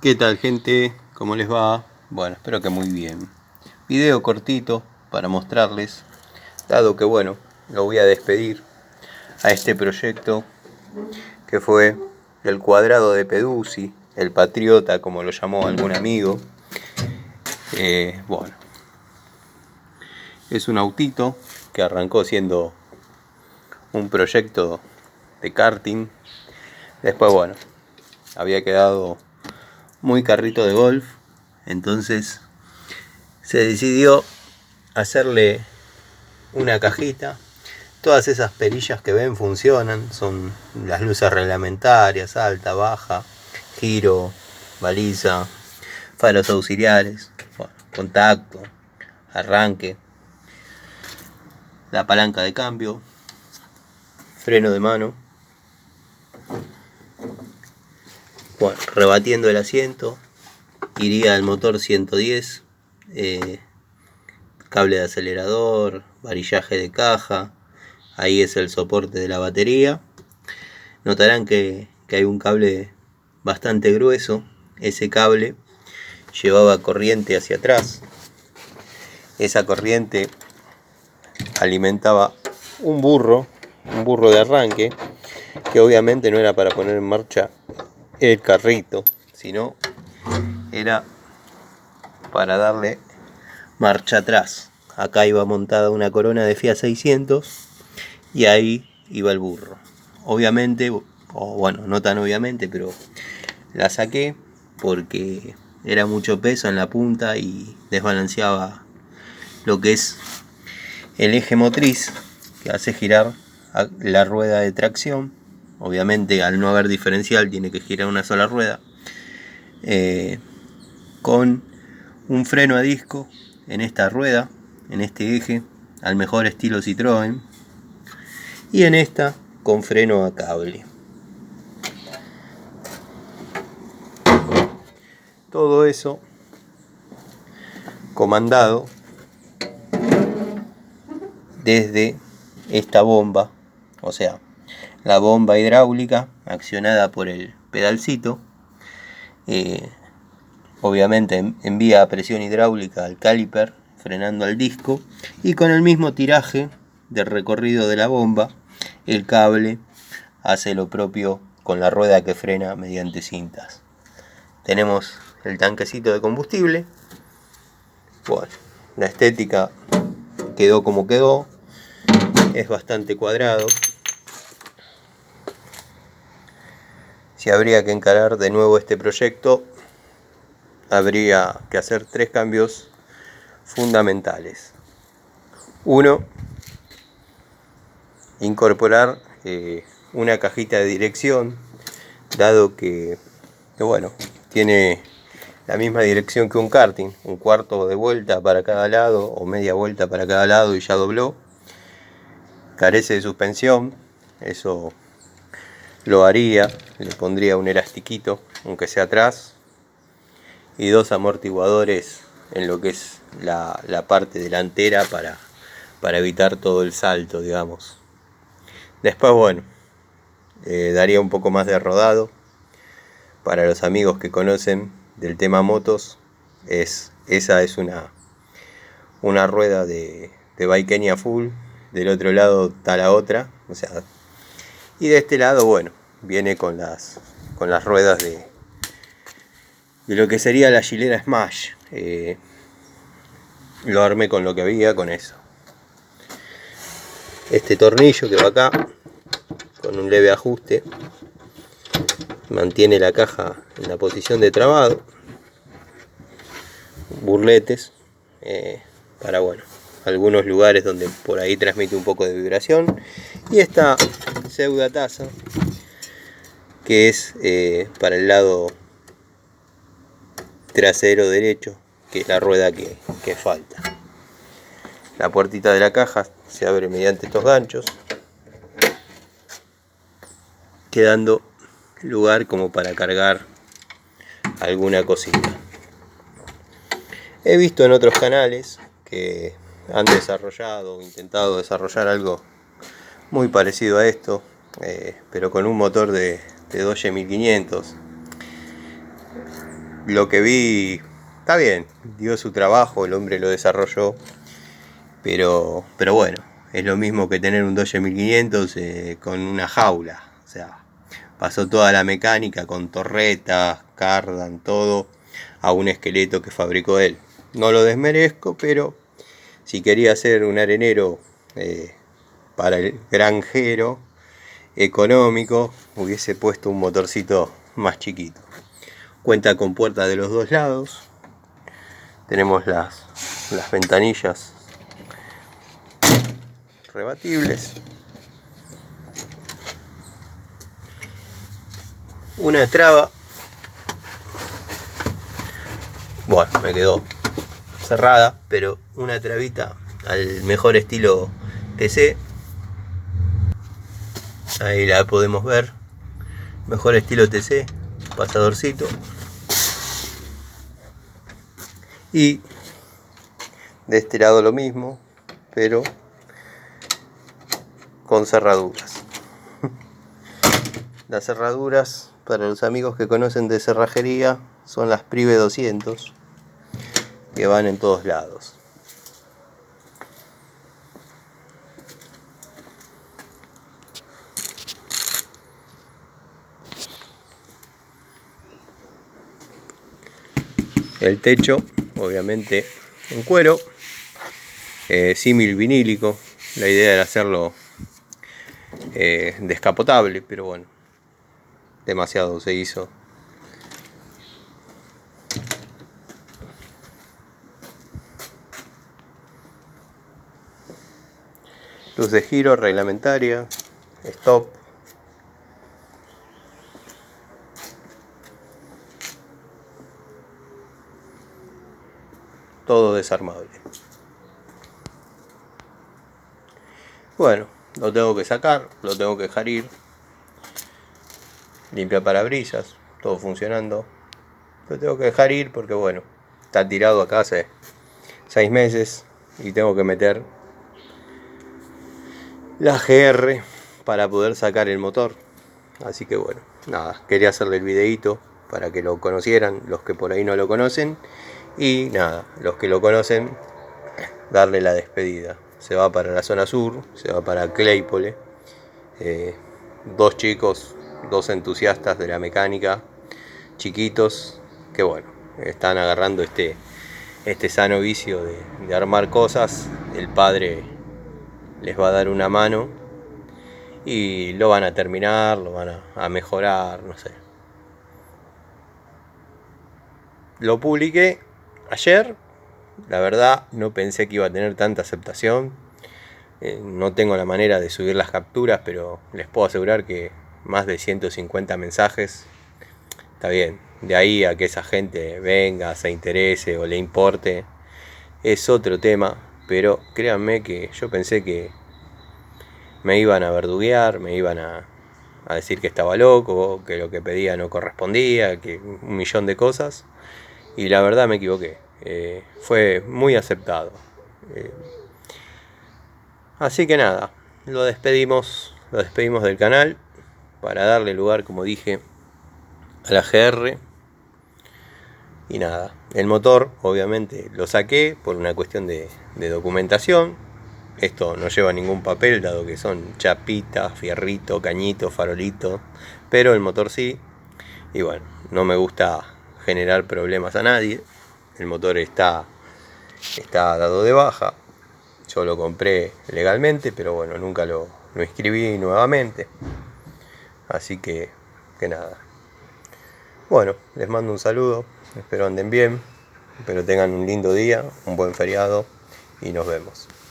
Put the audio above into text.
¿Qué tal, gente? ¿Cómo les va? Bueno, espero que muy bien. Video cortito para mostrarles, dado que bueno, lo voy a despedir a este proyecto que fue el cuadrado de Peduzzi, el patriota como lo llamó algún amigo. Bueno, es un autito que arrancó siendo un proyecto de karting. Después bueno, había quedado muy carrito de golf, entonces se decidió hacerle una cajita. Todas esas perillas que ven funcionan, son las luces reglamentarias, alta, baja, giro, baliza, faros auxiliares, bueno, contacto, arranque, la palanca de cambio, freno de mano, bueno, rebatiendo el asiento, iría al motor 110, cable de acelerador, varillaje de caja. Ahí es el soporte de la batería. Notarán que hay un cable bastante grueso. Ese cable llevaba corriente hacia atrás. Esa corriente alimentaba un burro de arranque, que obviamente no era para poner en marcha el carrito, sino era para darle marcha atrás. Acá iba montada una corona de Fiat 600 y ahí iba el burro. Obviamente, o bueno, no tan obviamente, pero la saqué porque era mucho peso en la punta y desbalanceaba lo que es el eje motriz que hace girar la rueda de tracción. Obviamente, al no haber diferencial, tiene que girar una sola rueda, con un freno a disco en esta rueda, en este eje, al mejor estilo Citroën, y en esta con freno a cable. Todo eso comandado desde esta bomba, o sea, la bomba hidráulica accionada por el pedalcito, obviamente envía presión hidráulica al caliper, frenando al disco, y con el mismo tiraje del recorrido de la bomba, el cable hace lo propio con la rueda que frena mediante cintas. Tenemos el tanquecito de combustible. Bueno, la estética quedó como quedó, es bastante cuadrado. Si habría que encarar de nuevo este proyecto, habría que hacer 3 cambios fundamentales. 1, incorporar una cajita de dirección, dado que bueno, tiene la misma dirección que un karting, un cuarto de vuelta para cada lado o media vuelta para cada lado y ya dobló. Carece de suspensión, eso lo haría, le pondría un elastiquito, aunque sea atrás, y 2 amortiguadores en lo que es la parte delantera para evitar todo el salto, digamos. Después, bueno, daría un poco más de rodado. Para los amigos que conocen del tema motos, esa es una rueda de Baikenia full, del otro lado está la otra, o sea, y de este lado, bueno, viene con las ruedas de lo que sería la Gilera Smash. Lo armé con lo que había, con eso. Este tornillo que va acá, con un leve ajuste, mantiene la caja en la posición de trabado. Burletes para, bueno, algunos lugares donde por ahí transmite un poco de vibración, y esta pseudo taza que es para el lado trasero derecho, que es la rueda que falta. La puertita de la caja se abre mediante estos ganchos, quedando lugar como para cargar alguna cosita. He visto en otros canales que han desarrollado o intentado desarrollar algo muy parecido a esto, pero con un motor de Dodge 1500. lo que vi está bien, dio su trabajo, el hombre lo desarrolló, pero bueno, es lo mismo que tener un Dodge 1500 con una jaula. O sea, pasó toda la mecánica con torretas, cardan, todo a un esqueleto que fabricó él. No lo desmerezco, pero si quería hacer un arenero para el granjero económico, hubiese puesto un motorcito más chiquito. Cuenta con puertas de los dos lados. Tenemos las ventanillas rebatibles. Una traba. Bueno, me quedó cerrada, pero una trabita al mejor estilo TC. Ahí la podemos ver. Mejor estilo TC. Pasadorcito. Y de este lado lo mismo, pero con cerraduras. Las cerraduras, para los amigos que conocen de cerrajería, son las Prive 200, que van en todos lados. El techo, obviamente en cuero, símil vinílico. La idea era hacerlo descapotable, pero bueno, demasiado se hizo. Luz de giro reglamentaria, stop. Todo desarmable. Bueno, lo tengo que sacar, lo tengo que dejar ir. Limpia parabrisas, todo funcionando. Lo tengo que dejar ir porque bueno, está tirado acá hace 6 meses y tengo que meter la GR para poder sacar el motor. Así que bueno, nada, quería hacerle el videito para que lo conocieran los que por ahí no lo conocen. Y nada, los que lo conocen, darle la despedida. Se va para la zona sur, se va para Claypole. Dos chicos, dos entusiastas de la mecánica, chiquitos, que bueno, están agarrando este sano vicio de armar cosas. El padre les va a dar una mano y lo van a terminar, lo van a mejorar, no sé. Lo publiqué ayer. La verdad no pensé que iba a tener tanta aceptación. No tengo la manera de subir las capturas, pero les puedo asegurar que más de 150 mensajes. Está bien, de ahí a que esa gente venga, se interese o le importe, es otro tema. Pero créanme que yo pensé que me iban a verduguear, me iban a decir que estaba loco, que lo que pedía no correspondía, que un millón de cosas. Y la verdad me equivoqué. Fue muy aceptado. Así que nada, lo despedimos del canal para darle lugar, como dije, a la GR. Y nada, el motor obviamente lo saqué por una cuestión de documentación. Esto no lleva ningún papel, dado que son chapitas, fierrito, cañito, farolito, pero el motor sí. Y bueno, no me gusta generar problemas a nadie. El motor está dado de baja. Yo lo compré legalmente, pero bueno, nunca lo inscribí nuevamente. Así que nada. Bueno, les mando un saludo. Espero anden bien. Espero tengan un lindo día, un buen feriado y nos vemos.